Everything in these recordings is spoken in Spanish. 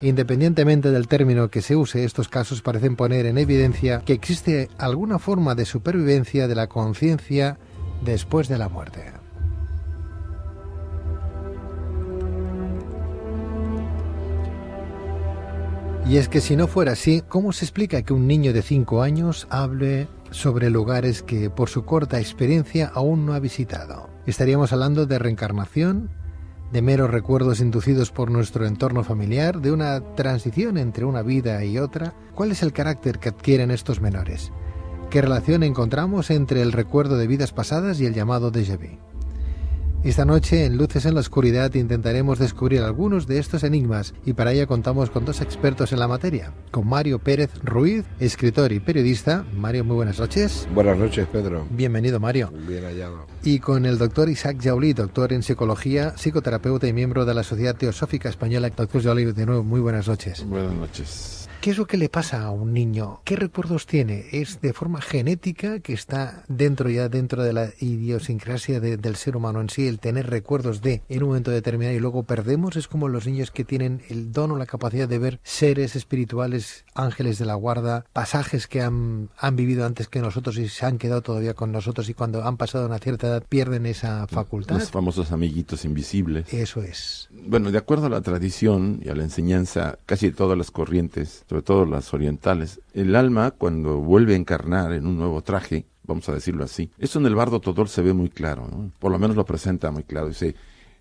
Independientemente del término que se use, estos casos parecen poner en evidencia que existe alguna forma de supervivencia de la conciencia después de la muerte. Y es que si no fuera así, ¿cómo se explica que un niño de 5 años hable sobre lugares que por su corta experiencia aún no ha visitado? ¿Estaríamos hablando de reencarnación, de meros recuerdos inducidos por nuestro entorno familiar, de una transición entre una vida y otra? ¿Cuál es el carácter que adquieren estos menores? ¿Qué relación encontramos entre el recuerdo de vidas pasadas y el llamado déjà vu? Esta noche, en Luces en la Oscuridad, intentaremos descubrir algunos de estos enigmas y para ello contamos con dos expertos en la materia, con Mario Pérez Ruiz, escritor y periodista. Mario, muy buenas noches. Buenas noches, Pedro. Bienvenido, Mario. Bien hallado. Y con el doctor Isaac Jaulí, doctor en psicología, psicoterapeuta y miembro de la Sociedad Teosófica Española. Doctor Jaulí, de nuevo, muy buenas noches. Buenas noches. ¿Qué es lo que le pasa a un niño? ¿Qué recuerdos tiene? ¿Es de forma genética que está dentro de la idiosincrasia del ser humano en sí, el tener recuerdos en un momento determinado y luego perdemos? ¿Es como los niños que tienen el don o la capacidad de ver seres espirituales, ángeles de la guarda, pasajes que han vivido antes que nosotros y se han quedado todavía con nosotros y cuando han pasado una cierta edad pierden esa facultad? Los famosos amiguitos invisibles. Eso es. Bueno, de acuerdo a la tradición y a la enseñanza, casi todas las corrientes, sobre todo las orientales, el alma cuando vuelve a encarnar en un nuevo traje, vamos a decirlo así, eso en el Bardo Todol se ve muy claro, ¿no? Por lo menos lo presenta muy claro. Dice,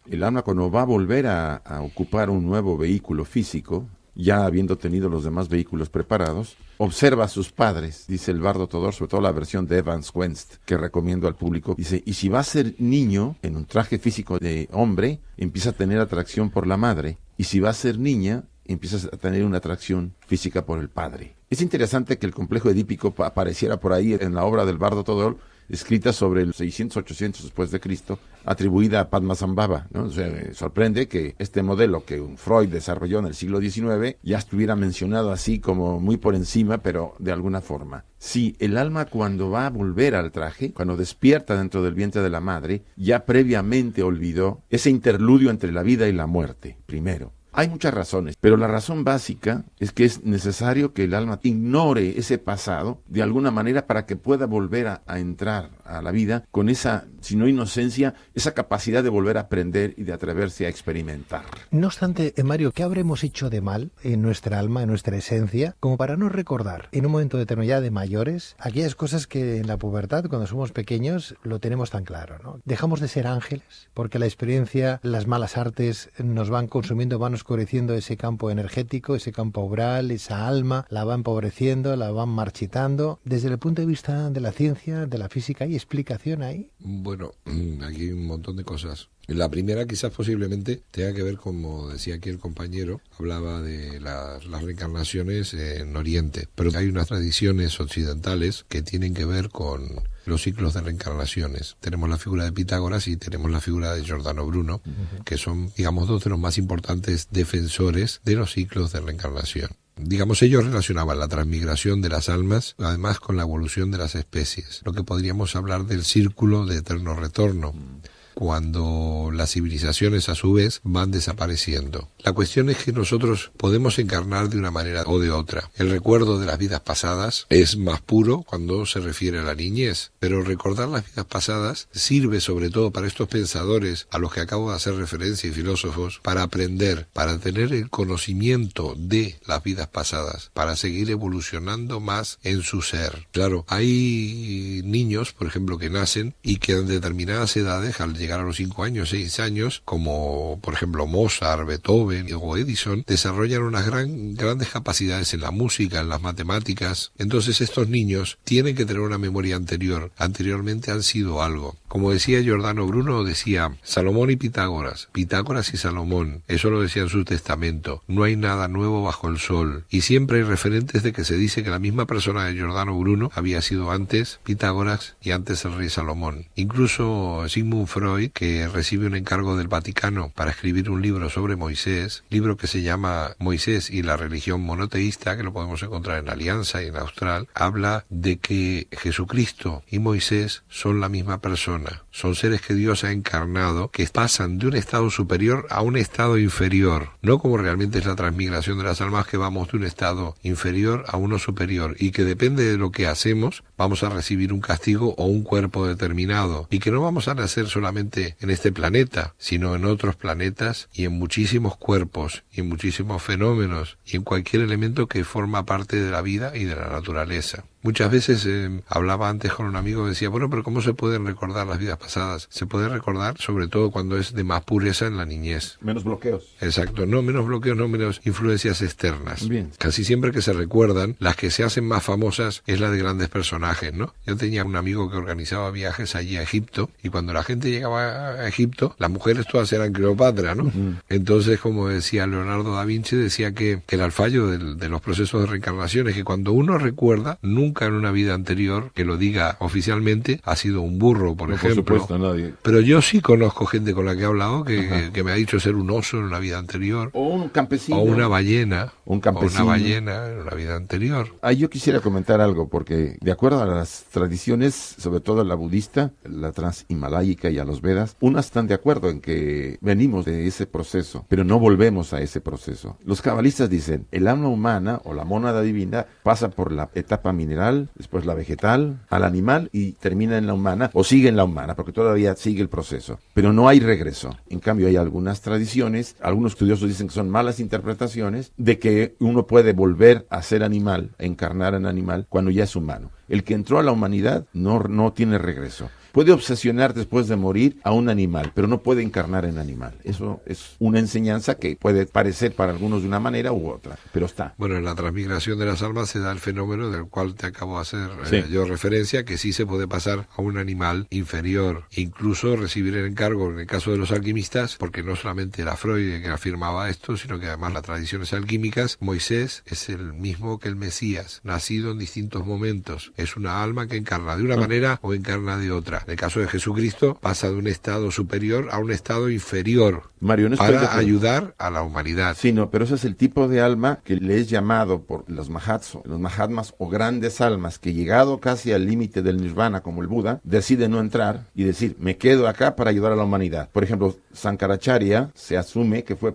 el alma cuando va a volver a ocupar un nuevo vehículo físico, ya habiendo tenido los demás vehículos preparados, observa a sus padres, dice el Bardo Todor, sobre todo la versión de Evans Wentz, que recomiendo al público. Dice, y si va a ser niño, en un traje físico de hombre, empieza a tener atracción por la madre, y si va a ser niña, empiezas a tener una atracción física por el padre. Es interesante que el complejo edípico apareciera por ahí en la obra del Bardo Todor, escrita sobre el 600-800 después de Cristo, atribuida a Padmasambhava, ¿no? O sea, sorprende que este modelo que Freud desarrolló en el siglo XIX ya estuviera mencionado así como muy por encima, pero de alguna forma. Sí, el alma cuando va a volver al traje, cuando despierta dentro del vientre de la madre, ya previamente olvidó ese interludio entre la vida y la muerte, primero. Hay muchas razones, pero la razón básica es que es necesario que el alma ignore ese pasado de alguna manera para que pueda volver a entrar a la vida con esa, si no inocencia, esa capacidad de volver a aprender y de atreverse a experimentar. No obstante, Mario, ¿qué habremos hecho de mal en nuestra alma, en nuestra esencia, como para no recordar en un momento determinado de mayores aquellas cosas que en la pubertad, cuando somos pequeños, lo tenemos tan claro, ¿no? Dejamos de ser ángeles porque la experiencia, las malas artes nos van consumiendo, van oscureciendo ese campo energético, ese campo aural, esa alma, la va empobreciendo, la van marchitando. Desde el punto de vista de la ciencia, de la física, ¿hay explicación ahí? Bueno, aquí hay un montón de cosas. La primera quizás posiblemente tenga que ver, como decía aquí el compañero, hablaba de las reencarnaciones en Oriente, pero hay unas tradiciones occidentales que tienen que ver con los ciclos de reencarnaciones. Tenemos la figura de Pitágoras y tenemos la figura de Giordano Bruno, que son, digamos, dos de los más importantes defensores de los ciclos de reencarnación. Digamos, ellos relacionaban la transmigración de las almas, además con la evolución de las especies, lo que podríamos hablar del círculo de eterno retorno, cuando las civilizaciones a su vez van desapareciendo. La cuestión es que nosotros podemos encarnar de una manera o de otra. El recuerdo de las vidas pasadas es más puro cuando se refiere a la niñez, pero recordar las vidas pasadas sirve sobre todo para estos pensadores a los que acabo de hacer referencia y filósofos, para aprender, para tener el conocimiento de las vidas pasadas, para seguir evolucionando más en su ser. Claro, hay niños, por ejemplo, que nacen y que en determinadas edades, al llegar a los 5 años, 6 años, como por ejemplo Mozart, Beethoven o Edison, desarrollan unas grandes capacidades en la música, en las matemáticas. Entonces estos niños tienen que tener una memoria anterior. Anteriormente han sido algo. Como decía Giordano Bruno, decía Salomón y Pitágoras, Pitágoras y Salomón. Eso lo decía en su testamento. No hay nada nuevo bajo el sol. Y siempre hay referentes de que se dice que la misma persona de Giordano Bruno había sido antes Pitágoras y antes el rey Salomón. Incluso Sigmund Freud Freud, que recibe un encargo del Vaticano para escribir un libro sobre Moisés, libro que se llama Moisés y la religión monoteísta, que lo podemos encontrar en Alianza y en Austral, habla de que Jesucristo y Moisés son la misma persona, son seres que Dios ha encarnado, que pasan de un estado superior a un estado inferior, no como realmente es la transmigración de las almas, que vamos de un estado inferior a uno superior, y que depende de lo que hacemos, vamos a recibir un castigo o un cuerpo determinado, y que no vamos a nacer solamente en este planeta, sino en otros planetas y en muchísimos cuerpos y en muchísimos fenómenos y en cualquier elemento que forma parte de la vida y de la naturaleza. Muchas veces hablaba antes con un amigo que decía, bueno, pero ¿cómo se pueden recordar las vidas pasadas? Se puede recordar sobre todo cuando es de más pureza en la niñez. Menos bloqueos. Exacto, no menos bloqueos, no menos influencias externas. Bien. Casi siempre que se recuerdan, las que se hacen más famosas es la de grandes personajes, ¿no? Yo tenía un amigo que organizaba viajes allí a Egipto, y cuando la gente llegaba a Egipto, las mujeres todas eran Cleopatra, ¿no? Entonces, como decía Leonardo da Vinci, decía que era el fallo de los procesos de reencarnación, es que cuando uno recuerda, nunca en una vida anterior, que lo diga oficialmente, ha sido un burro, por ejemplo. Por supuesto, nadie. Pero yo sí conozco gente con la que he hablado que me ha dicho ser un oso en una vida anterior. O un campesino. O una ballena. Un campesino. O una ballena en una vida anterior. Yo quisiera comentar algo, porque de acuerdo a las tradiciones, sobre todo la budista, la transhimaláyica y a los Vedas, unas están de acuerdo en que venimos de ese proceso, pero no volvemos a ese proceso. Los cabalistas dicen, el alma humana o la mónada divina pasa por la etapa mineral, después la vegetal, al animal y termina en la humana, o sigue en la humana, porque todavía sigue el proceso. Pero no hay regreso. En cambio, hay algunas tradiciones, algunos estudiosos dicen que son malas interpretaciones, de que uno puede volver a ser animal, a encarnar en animal, cuando ya es humano. El que entró a la humanidad no tiene regreso. Puede obsesionar después de morir a un animal, pero no puede encarnar en animal. Eso es una enseñanza que puede parecer para algunos de una manera u otra, pero está. Bueno, en la transmigración de las almas se da el fenómeno del cual te acabo de hacer yo referencia, que sí se puede pasar a un animal inferior, incluso recibir el encargo en el caso de los alquimistas, porque no solamente era Freud que afirmaba esto, sino que además las tradiciones alquímicas, Moisés es el mismo que el Mesías, nacido en distintos momentos. Es una alma que encarna de una manera o encarna de otra. En el caso de Jesucristo, pasa de un estado superior a un estado inferior, Mario, para ayudar a la humanidad. Sí, no, pero ese es el tipo de alma que le es llamado por los Mahatmas o grandes almas, que llegado casi al límite del nirvana, como el Buda, decide no entrar y decir, me quedo acá para ayudar a la humanidad. Por ejemplo, Sankaracharya se asume que fue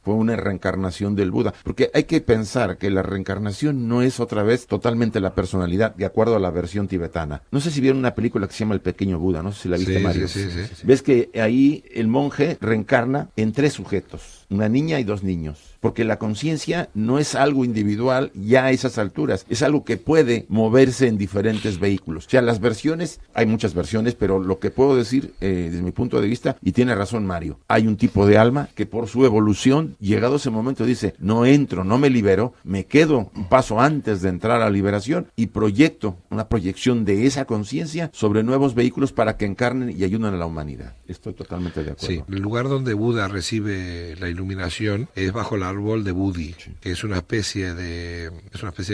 una reencarnación del Buda, porque hay que pensar que la reencarnación no es otra vez totalmente la personalidad, de acuerdo a la versión tibetana. No sé si vieron una película que se llama El Pequeño Buda, no sé si la viste, Mario. Sí. Ves que ahí el monje reencarna en 3 sujetos, una niña y 2 niños. Porque la conciencia no es algo individual ya a esas alturas, es algo que puede moverse en diferentes vehículos. O sea, las versiones, hay muchas versiones, pero lo que puedo decir desde mi punto de vista, y tiene razón Mario, hay un tipo de alma que por su evolución, llegado ese momento dice, no entro, no me libero, me quedo un paso antes de entrar a la liberación y proyecto una proyección de esa conciencia sobre nuevos vehículos para que encarnen y ayuden a la humanidad. Estoy totalmente de acuerdo. Sí, el lugar donde Buda recibe la iluminación es bajo la árbol de Bodhi, que es una especie de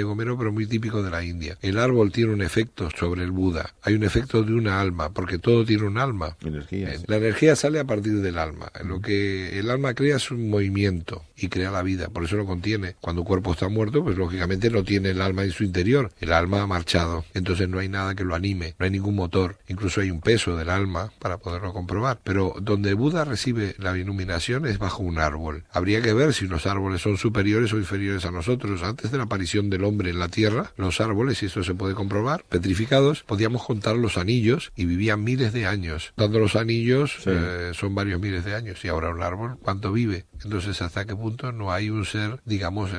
gomero, pero muy típico de la India. El árbol tiene un efecto sobre el Buda. Hay un efecto de una alma, porque todo tiene un alma. Energía, sí. La energía sale a partir del alma. Lo que el alma crea es un movimiento y crea la vida, por eso lo contiene. Cuando un cuerpo está muerto, pues lógicamente no tiene el alma en su interior. El alma ha marchado, entonces no hay nada que lo anime, no hay ningún motor. Incluso hay un peso del alma para poderlo comprobar. Pero donde Buda recibe la iluminación es bajo un árbol. Habría que ver si los árboles son superiores o inferiores a nosotros. Antes de la aparición del hombre en la tierra, los árboles, y esto se puede comprobar, petrificados, podíamos contar los anillos y vivían miles de años. Dando los anillos, son varios miles de años. Y ahora un árbol, ¿cuánto vive? Entonces, ¿hasta qué punto no hay un ser, digamos,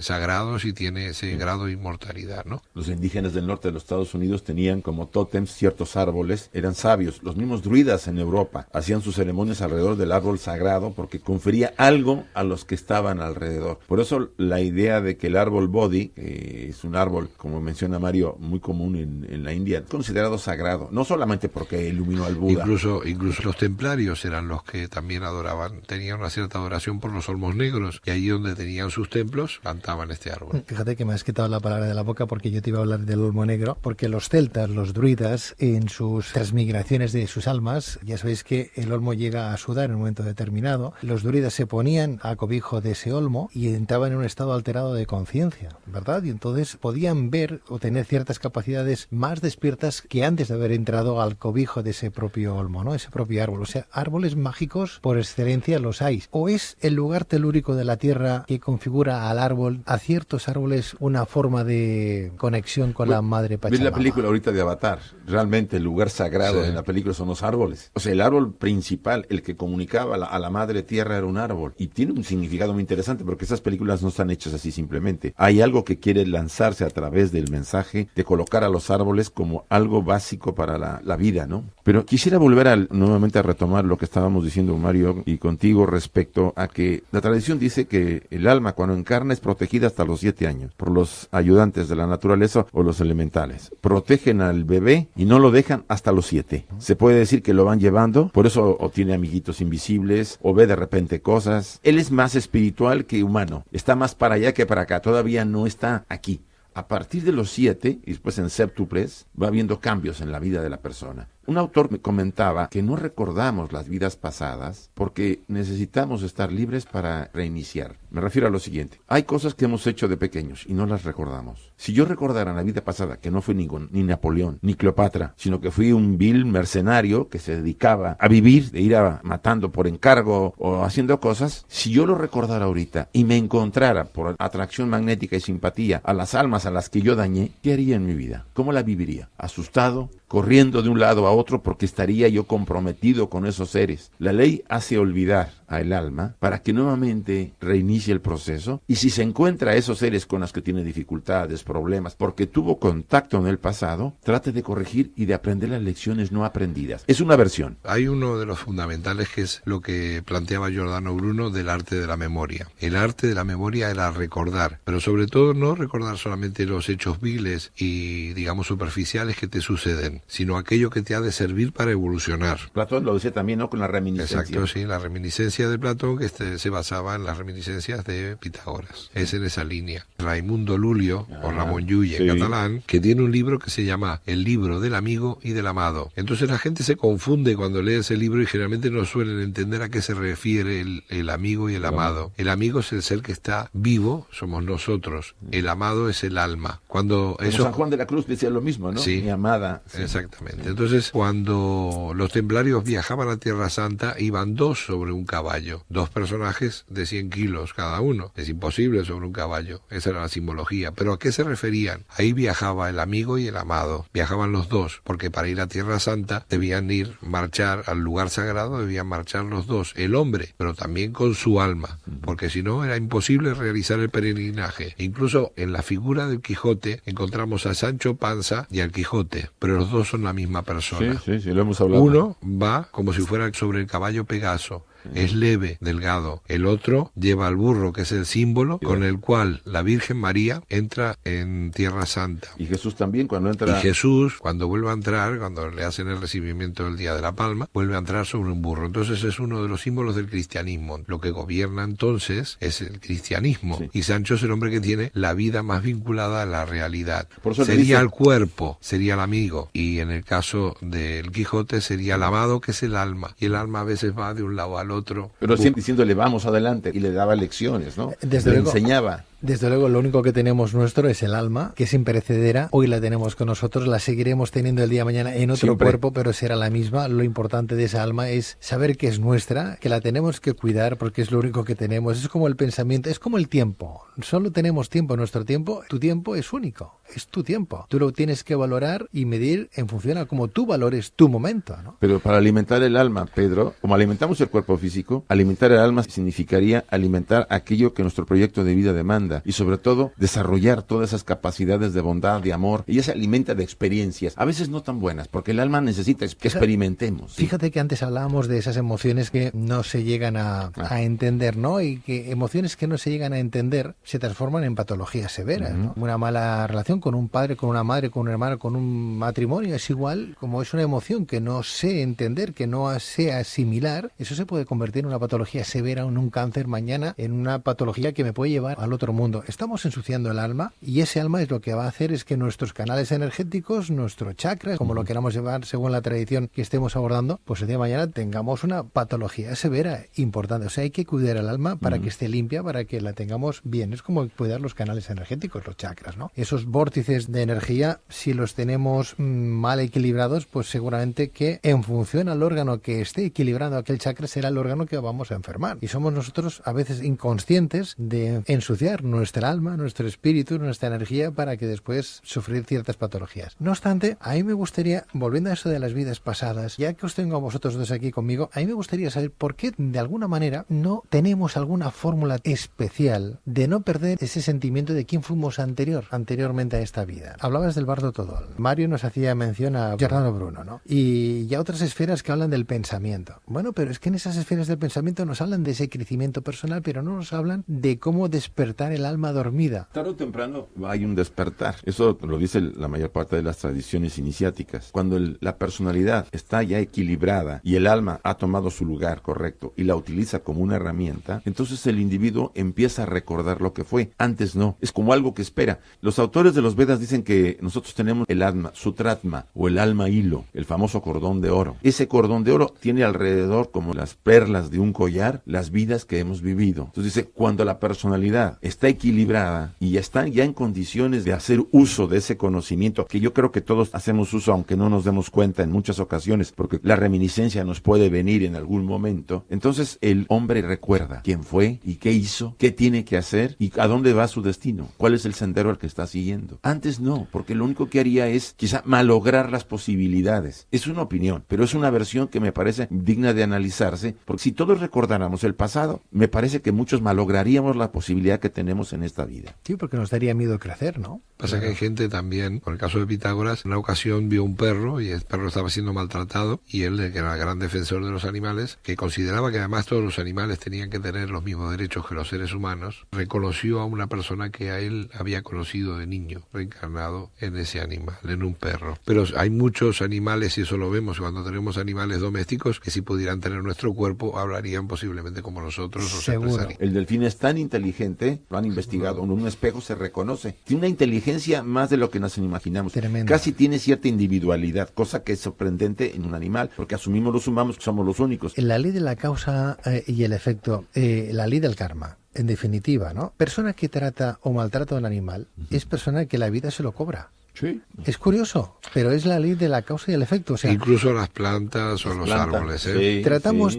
sagrado si tiene ese grado de inmortalidad, ¿no? Los indígenas del norte de los Estados Unidos tenían como tótems ciertos árboles, eran sabios. Los mismos druidas en Europa hacían sus ceremonias alrededor del árbol sagrado porque confería algo a los que estaban alrededor. Por eso la idea de que el árbol Bodhi, es un árbol, como menciona Mario, muy común en la India, considerado sagrado, no solamente porque iluminó al Buda. Incluso los templarios eran los que también adoraban, tenían una cierta adoración por los olmos negros, y allí donde tenían sus templos, plantaban este árbol. Fíjate que me has quitado la palabra de la boca, porque yo te iba a hablar del olmo negro, porque los celtas, los druidas, en sus transmigraciones de sus almas, ya sabéis que el olmo llega a sudar en un momento determinado, los druidas se ponían a cobijo de ese olmo y entraban en un estado alterado de conciencia, ¿verdad? Y entonces podían ver o tener ciertas capacidades más despiertas que antes de haber entrado al cobijo de ese propio olmo, ¿no? Ese propio árbol. O sea, árboles mágicos por excelencia los hay. ¿O es el lugar telúrico de la Tierra que configura al árbol, a ciertos árboles, una forma de conexión con la madre Pachamama? ¿Ves la película ahorita de Avatar? Realmente el lugar sagrado de la película son los árboles. O sea, el árbol principal, el que comunicaba a la madre Tierra, era un árbol. Y tiene un significado muy interesante, porque esas películas no están hechas así simplemente. Hay algo que quiere lanzarse a través del mensaje de colocar a los árboles como algo básico para la vida, ¿no? Pero quisiera volver nuevamente a retomar lo que estábamos diciendo, Mario, y contigo, respecto a que la tradición dice que el alma, cuando encarna, es protegida hasta los 7 años por los ayudantes de la naturaleza o los elementales. Protegen al bebé y no lo dejan hasta los 7. Se puede decir que lo van llevando, por eso o tiene amiguitos invisibles, o ve de repente cosas. Él es más espiritual que humano, está más para allá que para acá, todavía no está aquí. A partir de los 7, y después en séptuples, va habiendo cambios en la vida de la persona. Un autor me comentaba que no recordamos las vidas pasadas porque necesitamos estar libres para reiniciar. Me refiero a lo siguiente. Hay cosas que hemos hecho de pequeños y no las recordamos. Si yo recordara la vida pasada, que no fui ni Napoleón, ni Cleopatra, sino que fui un vil mercenario que se dedicaba a vivir, de ir matando por encargo o haciendo cosas, si yo lo recordara ahorita y me encontrara por atracción magnética y simpatía a las almas a las que yo dañé, ¿qué haría en mi vida? ¿Cómo la viviría? ¿Asustado? ¿Corriendo de un lado a otro porque estaría yo comprometido con esos seres? La ley hace olvidar al alma para que nuevamente reinicie el proceso, y si se encuentra a esos seres con los que tiene dificultades, problemas, porque tuvo contacto en el pasado, trate de corregir y de aprender las lecciones no aprendidas. Es una versión. Hay uno de los fundamentales que es lo que planteaba Giordano Bruno del arte de la memoria. El arte de la memoria era recordar, pero sobre todo no recordar solamente los hechos viles y, digamos, superficiales que te suceden, sino aquello que te ha de servir para evolucionar. Platón lo decía también, ¿no?, con la reminiscencia. Exacto, sí, la reminiscencia de Platón, que se basaba en las reminiscencias de Pitágoras. Es en esa línea. Raimundo Lulio, o Ramón Llull en catalán, que tiene un libro que se llama El libro del amigo y del amado. Entonces la gente se confunde cuando lee ese libro y generalmente no suelen entender a qué se refiere el amigo y el amado. El amigo es el ser que está vivo, somos nosotros. El amado es el alma. Cuando eso... San Juan de la Cruz decía lo mismo, ¿no? Sí. Mi amada. Sí. Exactamente. Entonces, cuando los templarios viajaban a Tierra Santa, iban 2 sobre un caballo. 2 personajes de 100 kilos cada uno. Es imposible sobre un caballo. Esa era la simbología. ¿Pero a qué se referían? Ahí viajaba el amigo y el amado. Viajaban los 2, porque para ir a Tierra Santa debían marchar al lugar sagrado, debían marchar los 2. El hombre, pero también con su alma, porque si no era imposible realizar el peregrinaje. Incluso en la figura del Quijote encontramos a Sancho Panza y al Quijote, pero los 2 son la misma persona. Sí, lo hemos hablado. Uno va como si fuera sobre el caballo Pegaso. Es leve, delgado. El otro lleva al burro, que es el símbolo con el cual la Virgen María entra en Tierra Santa. Y Jesús también, cuando entra... Y Jesús, cuando vuelve a entrar, cuando le hacen el recibimiento del Día de la Palma, vuelve a entrar sobre un burro. Entonces es uno de los símbolos del cristianismo. Lo que gobierna entonces es el cristianismo. Sí. Y Sancho es el hombre que tiene la vida más vinculada a la realidad. Por eso sería el cuerpo, sería el amigo. Y en el caso del Quijote sería el amado, que es el alma. Y el alma a veces va de un lado al otro. Pero siempre diciéndole vamos adelante, y le daba lecciones, ¿no? Desde le luego, enseñaba. Desde luego, lo único que tenemos nuestro es el alma, que es imperecedera. Hoy la tenemos con nosotros, la seguiremos teniendo el día de mañana en otro Siempre. cuerpo, pero será la misma. Lo importante de esa alma es saber que es nuestra, que la tenemos que cuidar porque es lo único que tenemos. Es como el pensamiento, es como el tiempo. Solo tenemos tiempo, nuestro tiempo. Tu tiempo es único, es tu tiempo. Tú lo tienes que valorar y medir en función a cómo tú valores tu momento, ¿no? Pero para alimentar el alma, Pedro, como alimentamos el cuerpo físico, alimentar el alma significaría alimentar aquello que nuestro proyecto de vida demanda. vida y sobre todo desarrollar todas esas capacidades de bondad, de amor. Ella se alimenta de experiencias, a veces no tan buenas, porque el alma necesita que experimentemos. ¿Sí? Fíjate que antes hablábamos de esas emociones que no se llegan a entender, ¿no? Y que emociones que no se llegan a entender se transforman en patologías severas, ¿no? Una mala relación con un padre, con una madre, con un hermano, con un matrimonio es igual, como es una emoción que no sé entender, que no sé asimilar, eso se puede convertir en una patología severa, en un cáncer mañana, en una patología que me puede llevar al otro mundo. Estamos ensuciando el alma y ese alma es lo que va a hacer es que nuestros canales energéticos, nuestros chakras, como lo queramos llevar según la tradición que estemos abordando, pues el día de mañana tengamos una patología severa, importante. O sea, hay que cuidar el alma para que esté limpia, para que la tengamos bien. Es como cuidar los canales energéticos, los chakras, ¿no? Esos vórtices de energía, si los tenemos mal equilibrados, pues seguramente que en función al órgano que esté equilibrando aquel chakra será el órgano que vamos a enfermar. Y somos nosotros a veces inconscientes de ensuciar nuestra alma, nuestro espíritu, nuestra energía para que después sufrir ciertas patologías. No obstante, a mí me gustaría, volviendo a eso de las vidas pasadas, ya que os tengo a vosotros dos aquí conmigo, a mí me gustaría saber por qué de alguna manera no tenemos alguna fórmula especial de no perder ese sentimiento de quién fuimos anteriormente a esta vida. Hablabas del bardo Todol. Mario nos hacía mención a Giordano Bruno, ¿no? Y ya otras esferas que hablan del pensamiento. Bueno, pero es que en esas esferas del pensamiento nos hablan de ese crecimiento personal, pero no nos hablan de cómo despertar el alma dormida. Tarde o temprano hay un despertar. Eso lo dice la mayor parte de las tradiciones iniciáticas. Cuando la personalidad está ya equilibrada y el alma ha tomado su lugar correcto y la utiliza como una herramienta, entonces el individuo empieza a recordar lo que fue. Antes no. Es como algo que espera. Los autores de los Vedas dicen que nosotros tenemos el Atma, Sutratma, o el alma hilo, el famoso cordón de oro. Ese cordón de oro tiene alrededor, como las perlas de un collar, las vidas que hemos vivido. Entonces dice, cuando la personalidad está equilibrada y ya están ya en condiciones de hacer uso de ese conocimiento, que yo creo que todos hacemos uso, aunque no nos demos cuenta en muchas ocasiones, porque la reminiscencia nos puede venir en algún momento, entonces el hombre recuerda quién fue y qué hizo, qué tiene que hacer y a dónde va su destino, cuál es el sendero al que está siguiendo. Antes no, porque lo único que haría es quizá malograr las posibilidades. Es una opinión, pero es una versión que me parece digna de analizarse, porque si todos recordáramos el pasado, me parece que muchos malograríamos la posibilidad que tenemos en esta vida. Sí, porque nos daría miedo crecer, ¿no? Pasa que hay gente también, por el caso de Pitágoras, en una ocasión vio un perro y el perro estaba siendo maltratado y él, que era gran defensor de los animales, que consideraba que además todos los animales tenían que tener los mismos derechos que los seres humanos, reconoció a una persona que a él había conocido de niño, reencarnado en ese animal, en un perro. Pero hay muchos animales, y eso lo vemos cuando tenemos animales domésticos, que si pudieran tener nuestro cuerpo, hablarían posiblemente como nosotros. Seguro. El delfín es tan inteligente, lo han investigado, en un espejo se reconoce. Tiene una inteligencia más de lo que nos imaginamos. Tremendo. Casi tiene cierta individualidad, cosa que es sorprendente en un animal, porque asumimos los humanos que somos los únicos. En la ley de la causa y el efecto, la ley del karma, en definitiva, ¿no? Persona que trata o maltrata a un animal es persona que la vida se lo cobra. Sí. Es curioso, pero es la ley de la causa y el efecto. O sea, incluso las plantas o los árboles, ¿eh? Sí, tratamos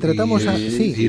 y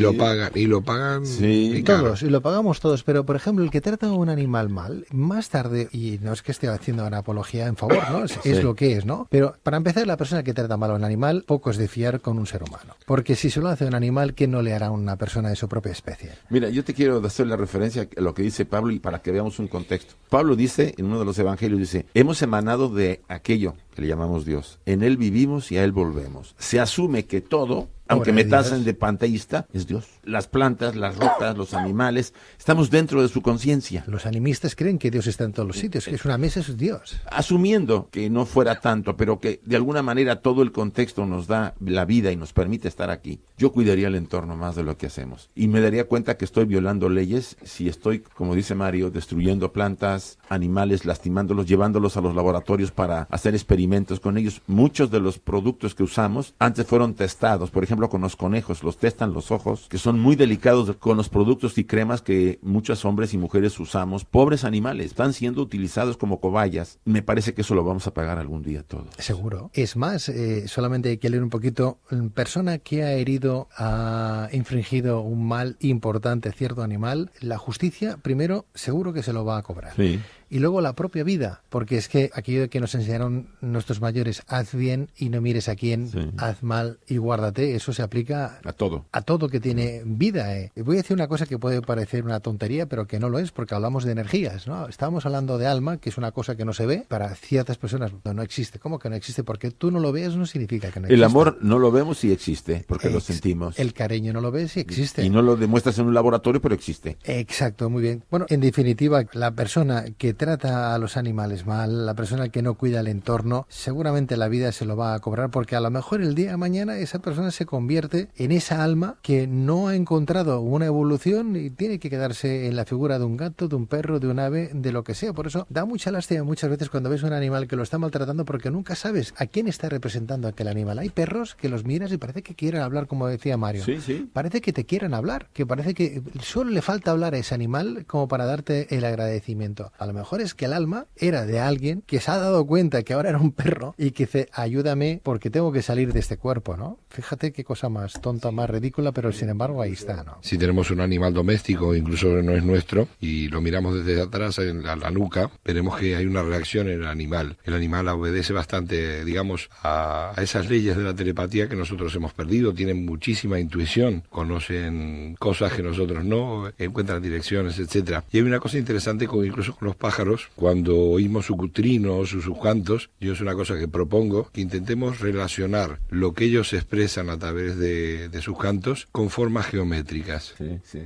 lo pagan sí, todos, y lo pagamos todos. Pero, por ejemplo, el que trata a un animal mal, más tarde, y no es que esté haciendo una apología en favor, ¿no? Es lo que es, ¿no? Pero, para empezar, la persona que trata mal a un animal, poco es de fiar con un ser humano. Porque si se lo hace a un animal, ¿qué no le hará a una persona de su propia especie? Mira, yo te quiero hacer la referencia a lo que dice Pablo y para que veamos un contexto. Pablo dice, en uno de los evangelios, dice, hemos emanado de aquello que le llamamos Dios. En Él vivimos y a Él volvemos. Se asume que todo, aunque me tasen de panteísta, es Dios. Las plantas, las rocas, los animales, estamos dentro de su conciencia. Los animistas creen que Dios está en todos los sitios, que es una mesa, es Dios. Asumiendo que no fuera tanto, pero que de alguna manera todo el contexto nos da la vida y nos permite estar aquí, yo cuidaría el entorno más de lo que hacemos. Y me daría cuenta que estoy violando leyes si estoy, como dice Mario, destruyendo plantas, animales, lastimándolos, llevándolos a los laboratorios para hacer experimentos con ellos. Muchos de los productos que usamos antes fueron testados, por ejemplo, con los conejos, los testan los ojos, que son muy delicados con los productos y cremas que muchos hombres y mujeres usamos. Pobres animales, están siendo utilizados como cobayas. Me parece que eso lo vamos a pagar algún día todos. Seguro. Es más, solamente hay que leer un poquito. Persona que ha herido, ha infringido un mal importante a cierto animal, la justicia, primero, seguro que se lo va a cobrar. Sí. y luego la propia vida, porque es que aquello que nos enseñaron nuestros mayores, haz bien y no mires a quién, haz mal y guárdate, eso se aplica a todo que tiene vida. Voy a decir una cosa que puede parecer una tontería, pero que no lo es, porque hablamos de energías, ¿no? Estábamos hablando de alma, que es una cosa que no se ve, para ciertas personas no existe. ¿Cómo que no existe? Porque tú no lo ves no significa que no existe. El amor no lo vemos y existe, porque lo sentimos. El cariño no lo ves y existe. Y no lo demuestras en un laboratorio, pero existe. Exacto, muy bien. Bueno, en definitiva, la persona que trata a los animales mal, la persona que no cuida el entorno, seguramente la vida se lo va a cobrar, porque a lo mejor el día de mañana esa persona se convierte en esa alma que no ha encontrado una evolución y tiene que quedarse en la figura de un gato, de un perro, de un ave, de lo que sea. Por eso da mucha lástima muchas veces cuando ves un animal que lo está maltratando, porque nunca sabes a quién está representando aquel animal. Hay perros que los miras y parece que quieren hablar, como decía Mario. Sí. Parece que te quieren hablar, que parece que solo le falta hablar a ese animal como para darte el agradecimiento. A lo mejor es que el alma era de alguien que se ha dado cuenta que ahora era un perro y que dice, ayúdame porque tengo que salir de este cuerpo, ¿no? Fíjate qué cosa más tonta, más ridícula, pero sin embargo ahí está, ¿no? Si tenemos un animal doméstico, incluso no es nuestro, y lo miramos desde atrás en la nuca, veremos que hay una reacción en el animal. El animal obedece bastante, digamos, a esas leyes de la telepatía que nosotros hemos perdido. Tienen muchísima intuición, conocen cosas que nosotros no, encuentran direcciones, etcétera. Y hay una cosa interesante incluso con los pájaros, cuando oímos su trino o sus cantos, yo es una cosa que propongo, que intentemos relacionar lo que ellos expresan a través de sus cantos con formas geométricas. Sí.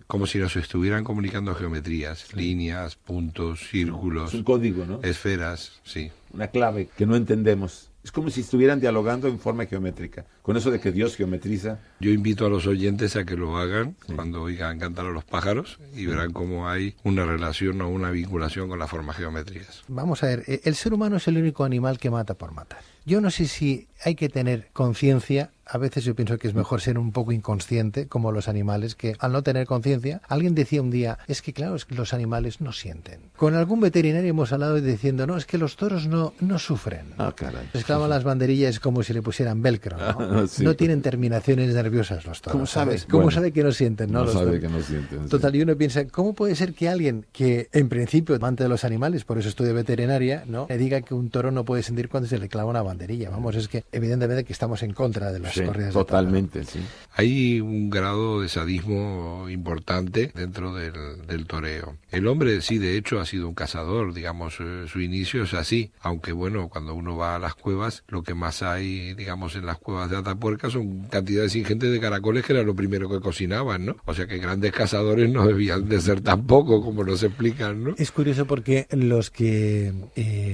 Como si nos estuvieran comunicando geometrías, líneas, puntos, círculos. Es un código, ¿no? Esferas, sí. Una clave que no entendemos. Es como si estuvieran dialogando en forma geométrica. Con eso de que Dios geometriza. Yo invito a los oyentes a que lo hagan cuando oigan cantar a los pájaros y verán cómo hay una relación o una vinculación con las formas geométricas. Vamos a ver, el ser humano es el único animal que mata por matar. Yo no sé si hay que tener conciencia. A veces yo pienso que es mejor ser un poco inconsciente, como los animales, que al no tener conciencia, alguien decía un día, es que claro, es que los animales no sienten. Con algún veterinario hemos hablado diciendo, no, es que los toros no sufren. Ah, caray. Les clavan las banderillas como si le pusieran velcro, ¿no? Sí. No tienen terminaciones nerviosas los toros. ¿Cómo sabes? ¿Cómo Bueno, sabe que no sienten? No los sabe toros? que no sienten. Total, y uno piensa, ¿cómo puede ser que alguien que en principio amante de los animales, por eso estudia veterinaria, ¿no?, le diga que un toro no puede sentir cuando se le clava una banderilla? Vamos, es que evidentemente que estamos en contra de las corridas totalmente. Sí. Hay un grado de sadismo importante dentro del toreo. El hombre sí, de hecho, ha sido un cazador, digamos, su inicio es así, aunque bueno, cuando uno va a las cuevas, lo que más hay, digamos, en las cuevas de Atapuerca son cantidades ingentes de caracoles, que era lo primero que cocinaban, ¿no? O sea que grandes cazadores no debían de ser tampoco, como nos explican, ¿no? Es curioso porque los que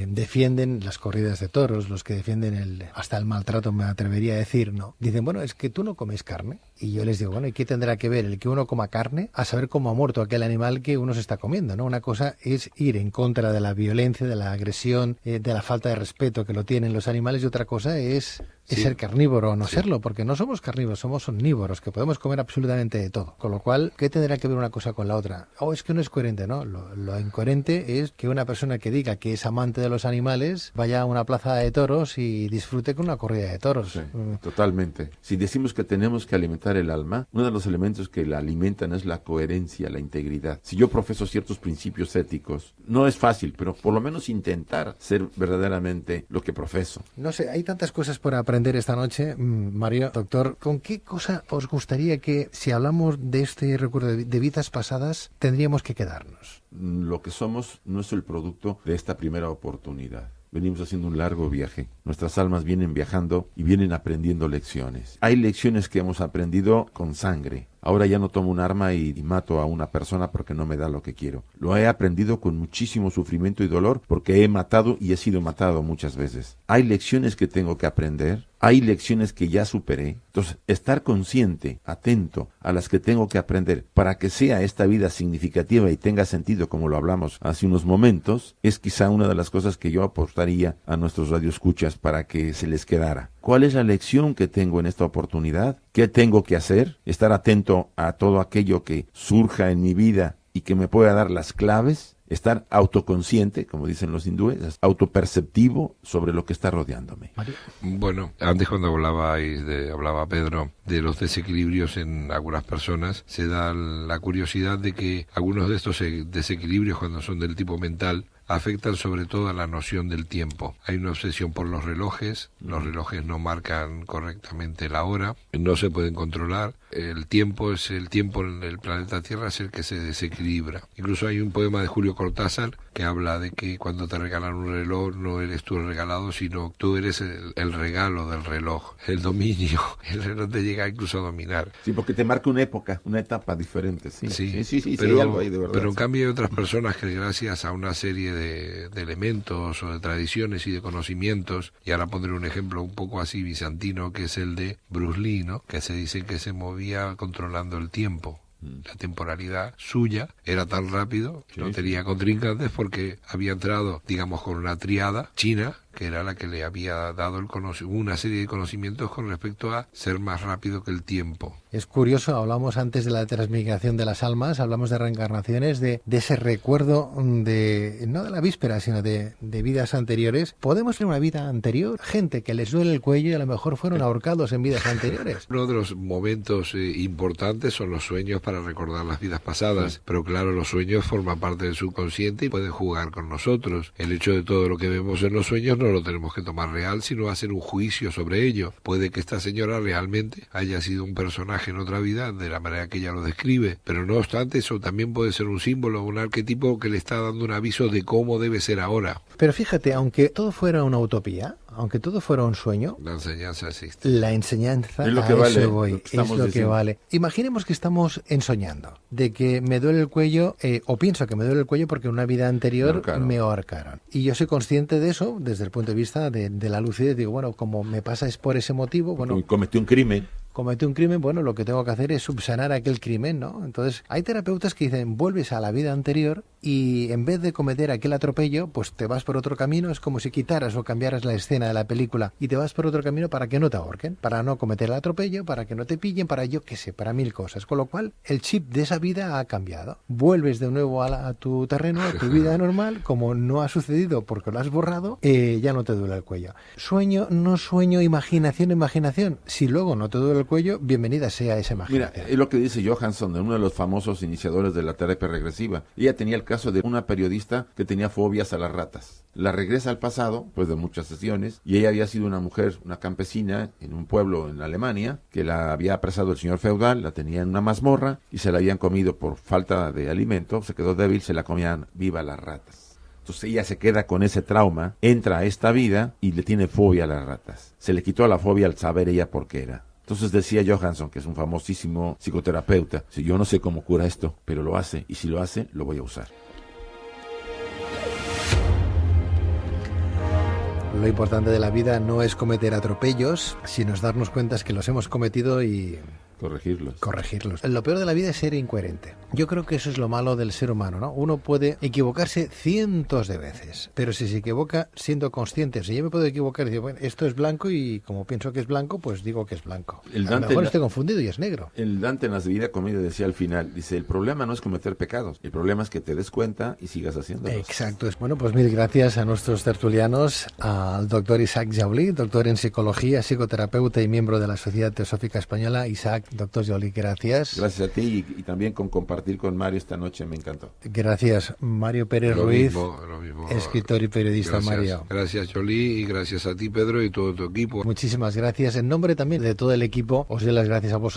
defienden las corridas de toros, los que defienden hasta el maltrato, me atrevería a decir, ¿no?, dicen, bueno, es que tú no comes carne. Y yo les digo, bueno, ¿y qué tendrá que ver el que uno coma carne a saber cómo ha muerto aquel animal que uno se está comiendo, ¿no? Una cosa es ir en contra de la violencia, de la agresión, de la falta de respeto que lo tienen los animales, y otra cosa es ser carnívoro o no serlo, porque no somos carnívoros, somos omnívoros, que podemos comer absolutamente de todo. Con lo cual, ¿qué tendrá que ver una cosa con la otra? Es que no es coherente, ¿no? Lo incoherente es que una persona que diga que es amante de los animales vaya a una plaza de toros y disfrute con una corrida de toros. Sí, totalmente. Si decimos que tenemos que alimentar el alma, uno de los elementos que la alimentan es la coherencia, la integridad. Si yo profeso ciertos principios éticos, no es fácil, pero por lo menos intentar ser verdaderamente lo que profeso. No sé, hay tantas cosas por aprender esta noche, Mario. Doctor, ¿con qué cosa os gustaría que, si hablamos de este recuerdo de vidas pasadas, tendríamos que quedarnos? Lo que somos no es el producto de esta primera oportunidad. Venimos haciendo un largo viaje. Nuestras almas vienen viajando y vienen aprendiendo lecciones. Hay lecciones que hemos aprendido con sangre. Ahora ya no tomo un arma y mato a una persona porque no me da lo que quiero. Lo he aprendido con muchísimo sufrimiento y dolor porque he matado y he sido matado muchas veces. Hay lecciones que tengo que aprender. Hay lecciones que ya superé. Entonces, estar consciente, atento a las que tengo que aprender para que sea esta vida significativa y tenga sentido, como lo hablamos hace unos momentos, es quizá una de las cosas que yo aportaría a nuestros radioescuchas para que se les quedara. ¿Cuál es la lección que tengo en esta oportunidad? ¿Qué tengo que hacer? Estar atento a todo aquello que surja en mi vida y que me pueda dar las claves. estar autoconsciente, como dicen los hindúes, autoperceptivo sobre lo que está rodeándome. Mario. Bueno, antes cuando hablaba Pedro de los desequilibrios en algunas personas, se da la curiosidad de que algunos de estos desequilibrios, cuando son del tipo mental, afectan sobre todo a la noción del tiempo. Hay una obsesión por los relojes no marcan correctamente la hora, no se pueden controlar, el tiempo en el planeta Tierra es el que se desequilibra. Incluso hay un poema de Julio Cortázar que habla de que cuando te regalan un reloj no eres tú el regalado, sino tú eres el regalo del reloj, el dominio, el reloj te llega incluso a dominar. Sí, porque te marca una época, una etapa diferente. Sí, pero, hay algo ahí de verdad. Pero en cambio hay otras personas que gracias a una serie de elementos o de tradiciones y de conocimientos, y ahora pondré un ejemplo un poco así bizantino, que es el de Bruce Lee, ¿no? Que se dice que se movía controlando el tiempo. La temporalidad suya era tan rápido que no tenía contrincantes porque había entrado, digamos, con una triada china, que era la que le había dado una serie de conocimientos con respecto a ser más rápido que el tiempo. Es curioso, hablamos antes de la transmigración de las almas, hablamos de reencarnaciones, de ese recuerdo no de la víspera, sino de vidas anteriores. ¿Podemos tener una vida anterior? Gente que les duele el cuello y a lo mejor fueron ahorcados en vidas anteriores. Uno de los momentos importantes son los sueños para recordar las vidas pasadas, pero claro, los sueños forman parte del subconsciente y pueden jugar con nosotros. El hecho de todo lo que vemos en los sueños no lo tenemos que tomar real, sino hacer un juicio sobre ello. Puede que esta señora realmente haya sido un personaje en otra vida de la manera que ella lo describe, pero no obstante eso también puede ser un símbolo, un arquetipo que le está dando un aviso de cómo debe ser ahora. Pero fíjate, aunque todo fuera una utopía, aunque todo fuera un sueño, la enseñanza existe. La enseñanza, es lo que a vale, eso voy, es lo que vale. Imaginemos que estamos ensoñando, de que me duele el cuello, o pienso que me duele el cuello porque en una vida anterior me ahorcaron. Y yo soy consciente de eso desde el punto de vista de la lucidez. Digo, bueno, como me pasa es por ese motivo, bueno... Cometí un crimen. Cometí un crimen, bueno, lo que tengo que hacer es subsanar aquel crimen, ¿no? Entonces, hay terapeutas que dicen, vuelves a la vida anterior y en vez de cometer aquel atropello, pues te vas por otro camino. Es como si quitaras o cambiaras la escena de la película y te vas por otro camino para que no te ahorquen, para no cometer el atropello, para que no te pillen, para yo qué sé, para mil cosas. Con lo cual, el chip de esa vida ha cambiado. Vuelves de nuevo a tu terreno, a tu vida normal, como no ha sucedido porque lo has borrado, ya no te duele el cuello. Sueño, no sueño, imaginación. Si luego no te duele el cuello, bienvenida sea esa imaginación. Mira, es lo que dice Johansson, de uno de los famosos iniciadores de la terapia regresiva. Ella tenía el caso de una periodista que tenía fobias a las ratas. La regresa al pasado, pues de muchas sesiones, y ella había sido una mujer, una campesina, en un pueblo en Alemania, que la había apresado el señor feudal, la tenía en una mazmorra, y se la habían comido por falta de alimento, se quedó débil, se la comían viva las ratas. Entonces ella se queda con ese trauma, entra a esta vida y le tiene fobia a las ratas. Se le quitó la fobia al saber ella por qué era. Entonces decía Johansson, que es un famosísimo psicoterapeuta, si yo no sé cómo cura esto, pero lo hace, y si lo hace, lo voy a usar. Lo importante de la vida no es cometer atropellos, sino es darnos cuenta que los hemos cometido y... corregirlos. Lo peor de la vida es ser incoherente. Yo creo que eso es lo malo del ser humano, ¿no? Uno puede equivocarse cientos de veces, pero si se equivoca siendo consciente, o sea, yo me puedo equivocar y decir, bueno, esto es blanco y como pienso que es blanco, pues digo que es blanco. A lo mejor estoy confundido y es negro. El Dante en la Divina Comedia decía al final, dice, el problema no es cometer pecados, el problema es que te des cuenta y sigas haciéndolos. Exacto. Bueno, pues mil gracias a nuestros tertulianos, al doctor Isaac Jaulí, doctor en psicología, psicoterapeuta y miembro de la Sociedad Teosófica Española. Isaac, doctor Jaulí, gracias. Gracias a ti y también con compartir con Mario esta noche, me encantó. Gracias, Mario Pérez Ruiz, lo mismo, escritor y periodista. Gracias, Mario. Gracias, Jolie, y gracias a ti, Pedro, y todo tu equipo. Muchísimas gracias. En nombre también de todo el equipo, os doy las gracias a vosotros.